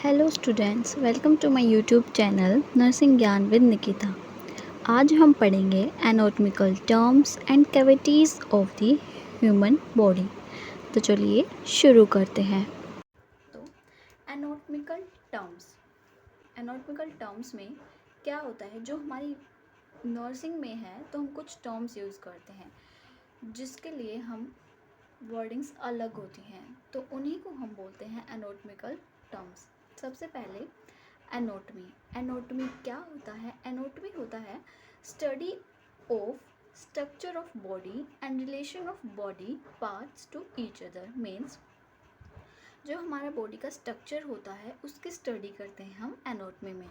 Hello students, welcome to my YouTube channel nursing ज्ञान with Nikita. आज हम पढ़ेंगे anatomical terms and cavities of the human body. तो चलिए शुरू करते हैं। तो एनाटॉमिकल टर्म्स में क्या होता है, जो हमारी नर्सिंग में है तो हम कुछ टर्म्स यूज़ करते हैं जिसके लिए हम वर्डिंग्स अलग होती हैं, तो उन्हीं को हम बोलते हैं एनाटॉमिकल टर्म्स। सबसे पहले एनाटॉमी क्या होता है? एनाटॉमी होता है study of structure of body and relation of body parts to each other. Means जो हमारा बॉडी का स्ट्रक्चर होता है उसकी स्टडी करते हैं हम एनाटॉमी में।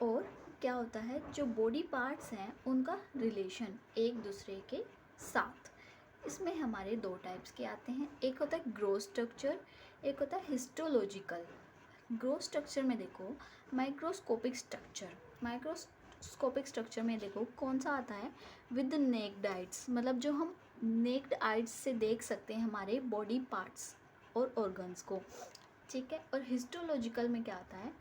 और क्या होता है, जो बॉडी पार्ट्स हैं उनका रिलेशन एक दूसरे के साथ। इसमें हमारे दो टाइप्स के आते हैं, एक होता है ग्रोथ स्ट्रक्चर, एक होता है हिस्टोलॉजिकल। ग्रोथ स्ट्रक्चर में देखो माइक्रोस्कोपिक स्ट्रक्चर में देखो कौन सा आता है, विद नेक्ड आइज, मतलब जो हम नेक्ड आइज से देख सकते हैं हमारे बॉडी पार्ट्स और ऑर्गन्स को, ठीक है। और हिस्टोलॉजिकल में क्या आता है,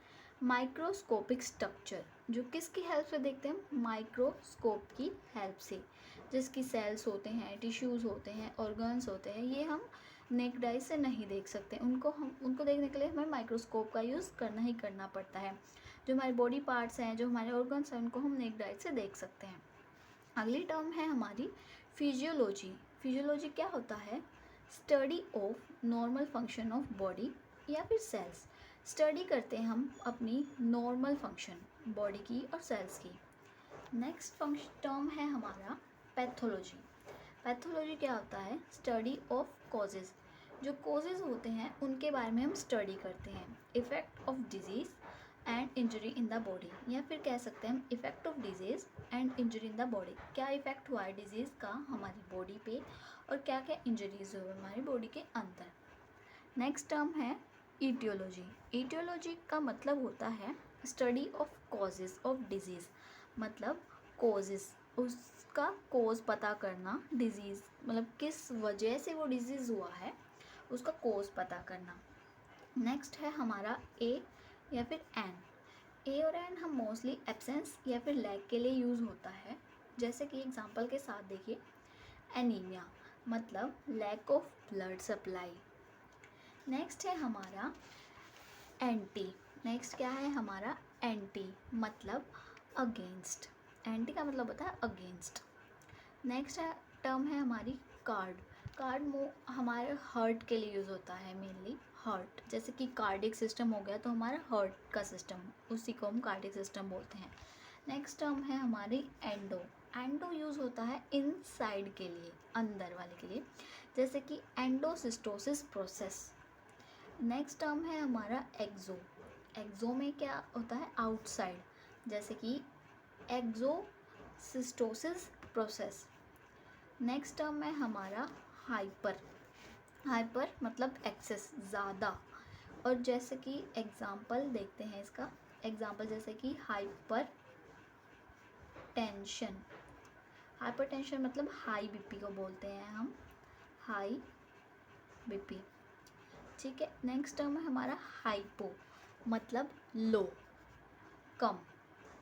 माइक्रोस्कोपिक स्ट्रक्चर, जो किसकी हेल्प से देखते हैं, माइक्रोस्कोप की हेल्प से, जिसकी सेल्स होते हैं, टिश्यूज़ होते हैं, ऑर्गन्स होते हैं, ये हम नेक्ड आई से नहीं देख सकते। उनको देखने के लिए हमें माइक्रोस्कोप का यूज़ करना ही करना पड़ता है। जो हमारे बॉडी पार्ट्स हैं, जो हमारे ऑर्गन्स हैं, उनको हम नेक्ड आई से देख सकते हैं। अगली टर्म है हमारी फिजियोलॉजी क्या होता है, study of normal function of body या फिर सेल्स। स्टडी करते हैं हम अपनी नॉर्मल फंक्शन बॉडी की और सेल्स की। नेक्स्ट टर्म है हमारा पैथोलॉजी क्या होता है, स्टडी ऑफ कॉजेज़। जो कॉजेज़ होते हैं उनके बारे में हम स्टडी करते हैं। Effect of disease and injury in the body, या फिर कह सकते हैं हम effect of disease and injury in the body. क्या इफ़ेक्ट हुआ है डिजीज़ का हमारी बॉडी पे, और क्या क्या इंजरीज हुए हमारी बॉडी के अंदर। नेक्स्ट टर्म है ईटियोलॉजी का मतलब होता है study of causes of disease, मतलब कॉजेज़, उसका कॉज पता करना, डिजीज़ मतलब किस वजह से वो डिजीज़ हुआ है, उसका कॉज पता करना। नेक्स्ट है हमारा ए या फिर एन। ए और एन हम मोस्टली एब्सेंस या फिर लैक के लिए यूज़ होता है। जैसे कि एग्जांपल के साथ देखिए, एनीमिया मतलब lack of blood supply. Next है हमारा एंटी। नेक्स्ट क्या है हमारा एंटी, मतलब अगेंस्ट। एंटी का मतलब होता है अगेंस्ट। नेक्स्ट है टर्म है हमारी कार्ड हमारे हार्ट के लिए यूज़ होता है, मेनली हार्ट। जैसे कि कार्डिक सिस्टम हो गया तो हमारा हार्ट का सिस्टम, उसी को हम कार्डिक सिस्टम बोलते हैं। नेक्स्ट टर्म है हमारी एंडो यूज़ होता है इनसाइड के लिए, अंदर वाले के लिए, जैसे कि एंडोसिस्टोसिस प्रोसेस। नेक्स्ट टर्म है हमारा एक्सो में क्या होता है, आउटसाइड, जैसे कि एक्सोसिस्टोसिस प्रोसेस। नेक्स्ट टर्म है हमारा हाइपर मतलब एक्सेस, ज़्यादा। और जैसे कि एग्जांपल देखते हैं इसका, एग्जांपल जैसे कि हाइपर टेंशन मतलब हाई बीपी को बोलते हैं हम, हाई बीपी, ठीक है। नेक्स्ट टर्म है हमारा हाइपो, मतलब लो, कम।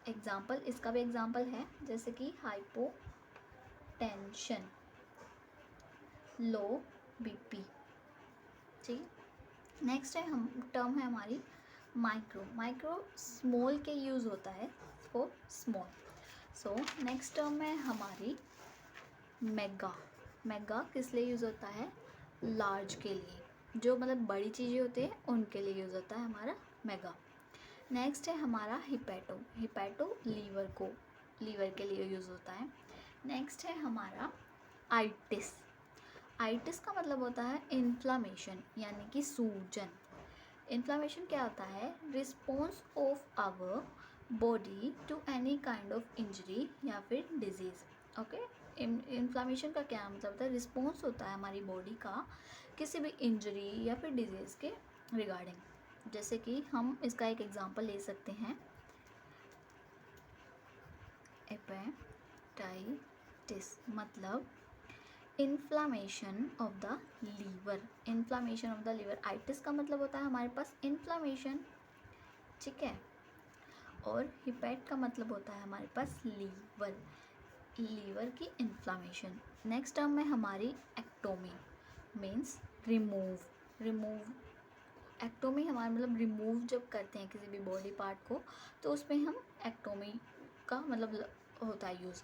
एग्जांपल, इसका भी एग्जांपल है, जैसे कि हाइपो टेंशन, लो बीपी, ठीक। नेक्स्ट है टर्म है हमारी माइक्रो स्मॉल के यूज़ होता है for small. So next term है हमारी मेगा किस लिए यूज़ होता है, लार्ज के लिए, जो मतलब बड़ी चीज़ें होती हैं उनके लिए यूज़ होता है हमारा मेगा। नेक्स्ट है हमारा हिपैटो लीवर के लिए यूज़ होता है। नेक्स्ट है हमारा आइटिस का मतलब होता है इन्फ्लामेशन, यानी कि सूजन। इन्फ्लामेशन क्या होता है, response of our body to any kind of injury या फिर डिजीज़। ओके, इन्फ्लामेशन का क्या मतलब होता है, रिस्पॉन्स होता है हमारी बॉडी का किसी भी इंजरी या फिर डिजीज़ के रिगार्डिंग। जैसे कि हम इसका एक एग्जांपल ले सकते हैं, हेपेटाइटिस मतलब inflammation of the liver. Itis का मतलब होता है हमारे पास इन्फ्लामेशन ठीक है। और हिपैट का मतलब होता है हमारे पास लीवर, लीवर की इन्फ्लामेशन। नेक्स्ट टर्म में हमारी एक्टोमी मीन्स रिमूव। एक्टोमी हमारा मतलब रिमूव जब करते हैं किसी भी बॉडी पार्ट को, तो उसमें हम एक्टोमी का मतलब होता है यूज़।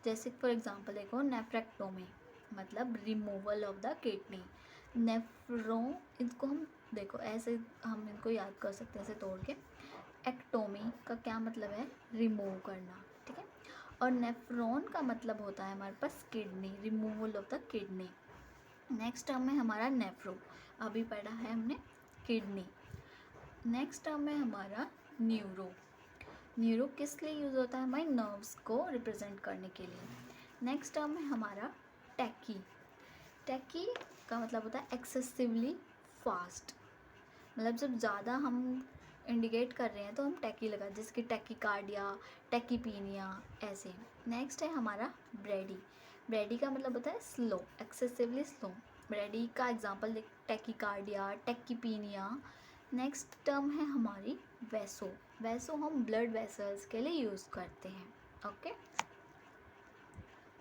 जैसे फॉर एग्जांपल देखो नेफ्रेक्टोमी मतलब removal of the kidney. Nephron, इनको हम देखो ऐसे हम इनको याद कर सकते हैं ऐसे तोड़ के। एक्टोमी का क्या मतलब है? रिमूव करना, ठीक है। और नेफ्रॉन का मतलब होता है हमारे पास kidney, removal of the kidney. Next term में हमारा नेफ्रो, अभी पढ़ा है हमने किडनी। नेक्स्ट टर्म में हमारा न्यूरो। न्यूरो किस लिए यूज़ होता है? हमारे नर्व्स को रिप्रेजेंट करने के लिए। नेक्स्ट टर्म में हमारा टैकी। टैकी का मतलब होता है एक्सेसिवली फास्ट, मतलब जब ज़्यादा हम इंडिकेट कर रहे हैं तो हम टैकी लगा, जैसे कि टैकीकार्डिया, टैकीपीनिया ऐसे। नेक्स्ट है हमारा ब्रेडी। ब्रेडी का मतलब होता है स्लो, एक्सेसिवली स्लो। ब्रेडी का एग्जांपल देख, टैकीकार्डिया, टैकीपीनिया। नेक्स्ट टर्म है हमारी वैसो। वैसो हम ब्लड वेसल्स के लिए यूज़ करते हैं। ओके,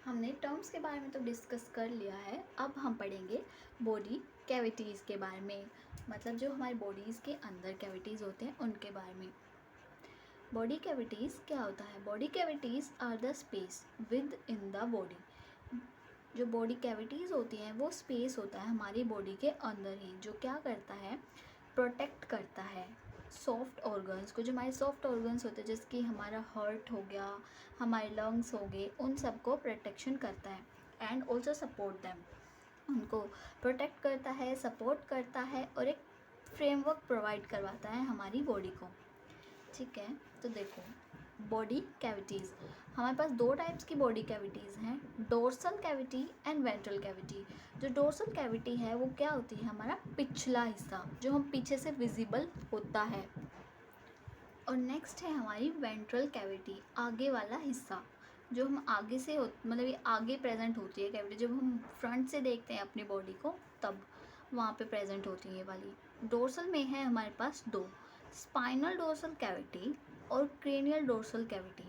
हमने टर्म्स के बारे में तो डिस्कस कर लिया है। अब हम पढ़ेंगे बॉडी कैविटीज़ के बारे में, मतलब जो हमारी बॉडीज़ के अंदर कैविटीज़ होते हैं उनके बारे में। बॉडी कैविटीज़ क्या होता है? Body cavities are the space within the body. जो बॉडी कैविटीज़ होती हैं वो स्पेस होता है हमारी बॉडी के अंदर ही, जो क्या करता है? प्रोटेक्ट करता है सॉफ्ट ऑर्गन्स को। जो हमारे सॉफ्ट ऑर्गन्स होते हैं जैसे कि हमारा हार्ट हो गया, हमारे लंग्स हो गए, उन सबको प्रोटेक्शन करता है। एंड ऑल्सो सपोर्ट देम, उनको प्रोटेक्ट करता है, सपोर्ट करता है और एक फ्रेमवर्क प्रोवाइड करवाता है हमारी बॉडी को, ठीक है। तो देखो बॉडी कैविटीज़, हमारे पास दो टाइप्स की बॉडी कैविटीज़ हैं, dorsal cavity and ventral cavity. जो डोर्सल कैविटी है वो क्या होती है? हमारा पिछला हिस्सा जो हम पीछे से विजिबल होता है। और नेक्स्ट है हमारी वेंट्रल कैविटी, आगे वाला हिस्सा जो हम आगे से मतलब ये आगे प्रेजेंट होती है कैविटी। जब हम फ्रंट से देखते हैं अपनी बॉडी को तब वहाँ पे प्रेजेंट होती है ये वाली। डोर्सल में है हमारे पास दो, स्पाइनल डोर्सल कैविटी और cranial dorsal cavity.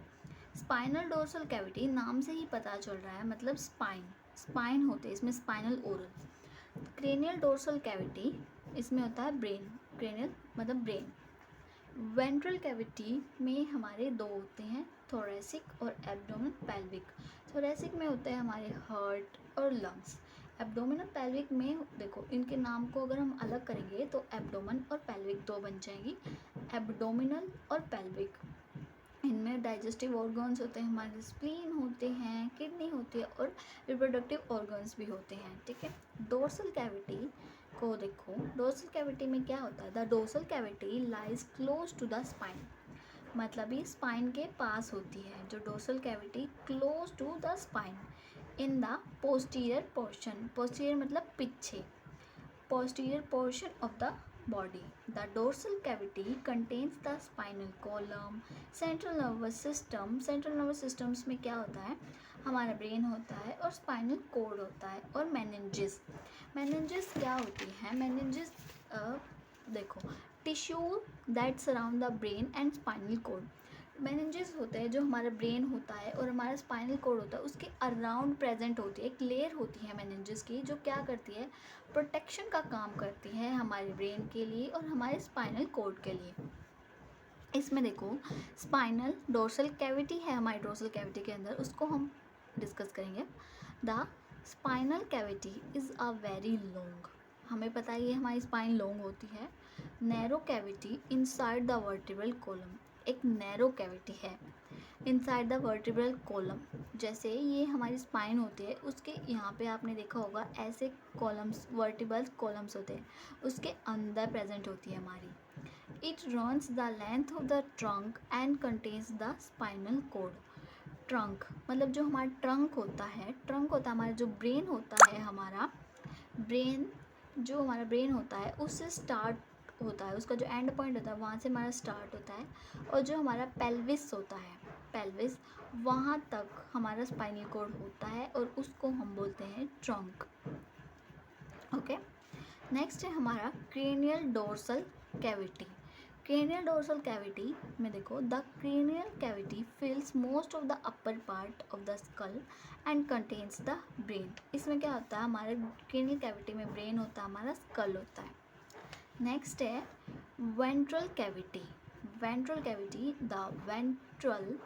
Spinal dorsal cavity नाम से ही पता चल रहा है, मतलब स्पाइन होते हैं इसमें, spinal oral. Cranial dorsal cavity इसमें होता है ब्रेन, क्रेनियल मतलब ब्रेन। वेंट्रल कैविटी में हमारे दो होते हैं, थोरेसिक और एब्डोमेन पेल्विक। थोरेसिक में होते हैं हमारे हार्ट और लंग्स। एब्डोमिनल पेल्विक में देखो इनके नाम को अगर हम अलग करेंगे तो एब्डोमेन और पेल्विक दो बन जाएंगी, एब्डोमिनल और पेल्विक। इनमें डाइजेस्टिव ऑर्गन्स होते हैं, हमारे स्प्लीन होते हैं, किडनी होती है और रिप्रोडक्टिव ऑर्गन्स भी होते हैं, ठीक है। डोर्सल कैविटी को देखो, डोर्सल कैविटी में क्या होता है? The dorsal cavity lies close to the spine, मतलब ये स्पाइन के पास होती है। जो dorsal cavity close to the spine in the posterior portion, posterior मतलब पीछे, posterior portion of the body. The dorsal cavity contains the spinal column, central nervous system. Central nervous systems में क्या होता है? हमारा ब्रेन होता है और स्पाइनल कोड होता है और मेनिंजेस। मेनिंजेस क्या होती है? मेनिंजेस देखो tissue that surround the brain and spinal cord. Meninges होते हैं जो हमारा ब्रेन होता है और हमारा स्पाइनल कोड होता है उसके अराउंड प्रेजेंट होती है, एक लेयर होती है मेनिंजेस की, जो क्या करती है? प्रोटेक्शन का काम करती है हमारे ब्रेन के लिए और हमारे स्पाइनल कोड के लिए। इसमें देखो स्पाइनल डोर्सल कैविटी है हमारी डोर्सल कैविटी के अंदर, उसको हम डिस्कस करेंगे। The spinal cavity is a very long, हमें पता है ये हमारी स्पाइन लॉन्ग होती है। Narrow cavity inside the vertebral column, एक नैरो कैविटी है इनसाइड द वर्टिब्रल कॉलम। जैसे ये हमारी स्पाइन होती है उसके यहाँ पे आपने देखा होगा ऐसे कॉलम्स, वर्टिब्रल कॉलम्स होते हैं, उसके अंदर प्रेजेंट होती है हमारी। It runs the length of the trunk and contains the spinal cord. Trunk मतलब जो हमारा ट्रंक होता है, ट्रंक होता है हमारा जो ब्रेन होता है, हमारा ब्रेन जो हमारा ब्रेन होता है उससे स्टार्ट होता है, उसका जो एंड पॉइंट होता है वहाँ से हमारा स्टार्ट होता है। और जो हमारा पेल्विस होता है, पेल्विस वहाँ तक हमारा स्पाइनल कोड होता है और उसको हम बोलते हैं ट्रंक। ओके, नेक्स्ट है हमारा cranial dorsal cavity. Cranial dorsal cavity में देखो, the cranial cavity fills most of the upper part of the skull and contains the brain. इसमें क्या होता है, हमारे क्रेनियल कैविटी में ब्रेन होता है, हमारा स्कल होता है। नेक्स्ट है ventral cavity. Ventral cavity, the ventral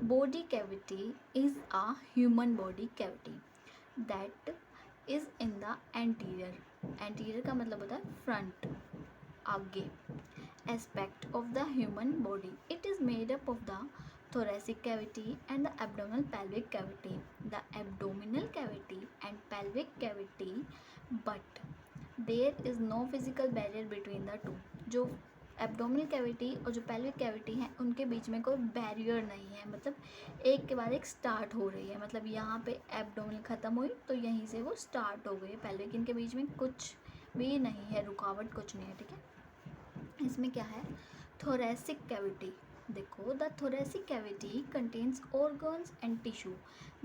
body cavity is a human body cavity that is in the anterior. Anterior का मतलब होता है फ्रंट, आगे, aspect of the human body. It is made up of the thoracic cavity and the abdominal pelvic cavity. The abdominal cavity and pelvic cavity, but there is no physical barrier between the two. जो abdominal cavity और जो pelvic cavity है उनके बीच में कोई barrier नहीं है, मतलब एक के बाद एक स्टार्ट हो रही है, मतलब यहाँ पे एब्डोमिनल ख़त्म हुई तो यहीं से वो स्टार्ट हो गई है पेल्विक। इनके बीच में कुछ भी नहीं है, रुकावट कुछ नहीं है, ठीक है। इसमें क्या है, थोरेसिक कैविटी। देखो, the thoracic cavity contains organs and tissue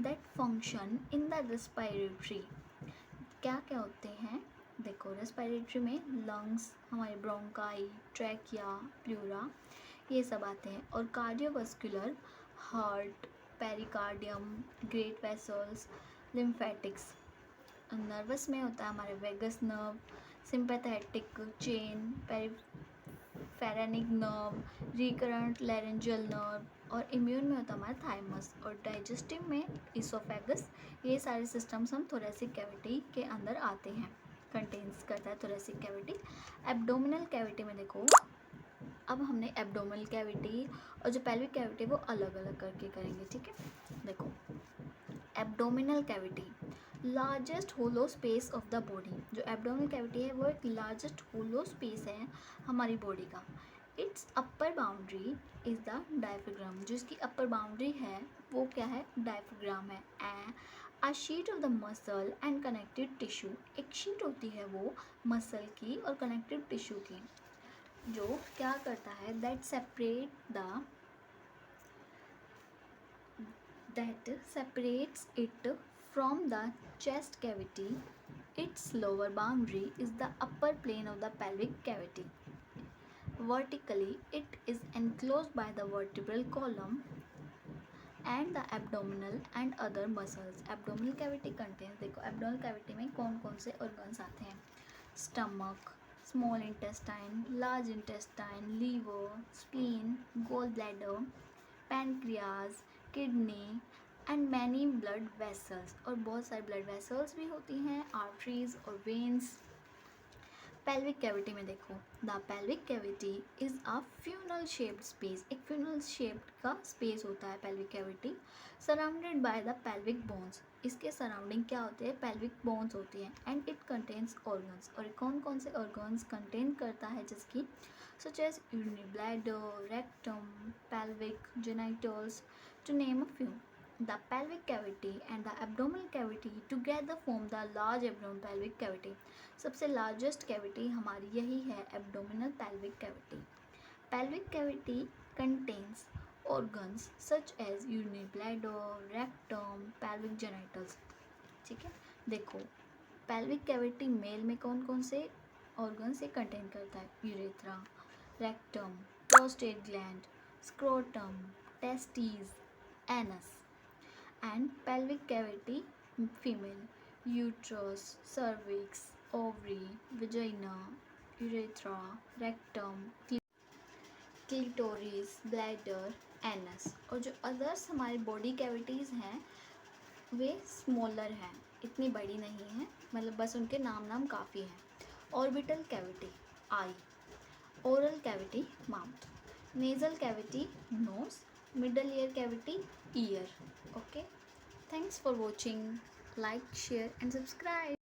that function in the respiratory. क्या क्या होते हैं, देखो रेस्पिरेटरी में लंग्स, हमारे ब्रोंकाई, ट्रैकिया, प्लूरा, ये सब आते हैं। और cardiovascular, heart, pericardium, great vessels, lymphatics. Nervous में होता है हमारे vagus nerve, sympathetic chain, phrenic nerve, recurrent laryngeal nerve. और इम्यून में होता है हमारा थाइमस। और डाइजेस्टिव में इसोफेगस। ये सारे सिस्टम्स हम थोरेसिक कैविटी के अंदर आते हैं, कंटेन्स करता है थोरेसिक कैविटी। एब्डोमिनल कैविटी में देखो, अब हमने एब्डोमिनल कैविटी और जो पेल्विक कैविटी वो अलग अलग करके करेंगे, ठीक है। देखो, abdominal cavity, largest hollow space of the body. जो एब्डोमिनल कैविटी है वो एक लार्जेस्ट होलो स्पेस है हमारी बॉडी का। It's upper boundary is the diaphragm. जो इसकी अपर बाउंड्री है वो क्या है, डायफ्राम है। A sheet of the muscle and connected tissue. एक शीट होती है वो मसल की और कनेक्टेड टिश्यू की, जो क्या करता है, that separates it from the chest cavity. Its lower boundary is the upper plane of the pelvic cavity. Vertically, it is enclosed by the vertebral column and the abdominal and other muscles. Abdominal cavity contains, देखो abdominal cavity में कौन कौन से organs आते हैं, stomach, small intestine, large intestine, liver, spleen, gallbladder, pancreas, kidney and many blood vessels. और बहुत सारे ब्लड वेसल्स भी होती हैं, आर्टरीज और वेन्स। पेल्विक कैविटी में देखो, the pelvic cavity is a funnel shaped space. एक फ्यूनल शेप्ड का स्पेस होता है pelvic cavity, surrounded by the pelvic bones. इसके सराउंडिंग क्या होते हैं, पेल्विक बोन्स होती हैं। And it contains organs. और कौन कौन से ऑर्गन्स कंटेन करता है, जिसकी such as urinary bladder, rectum, pelvic, genitals, to name a few. The pelvic cavity and the abdominal cavity together form the large abdominal pelvic cavity. सबसे largest cavity हमारी यही है, abdominal pelvic cavity. Pelvic cavity contains organs such as urinary bladder, rectum, pelvic genitals. ठीक है, देखो pelvic cavity mail में कौन कौन से organs से कंटेन करता है, urethra, rectum, prostate gland, scrotum, testes, anus. And pelvic cavity female, uterus, cervix, ovary, vagina, urethra, rectum, clitoris, bladder, anus. और जो अदर्स हमारी बॉडी कैविटीज़ हैं वे स्मॉलर हैं, इतनी बड़ी नहीं है, मतलब बस उनके नाम काफ़ी हैं। Orbital cavity I, oral cavity mouth, nasal cavity nose, middle ear cavity ear. Okay, thanks for watching. Like, share and subscribe.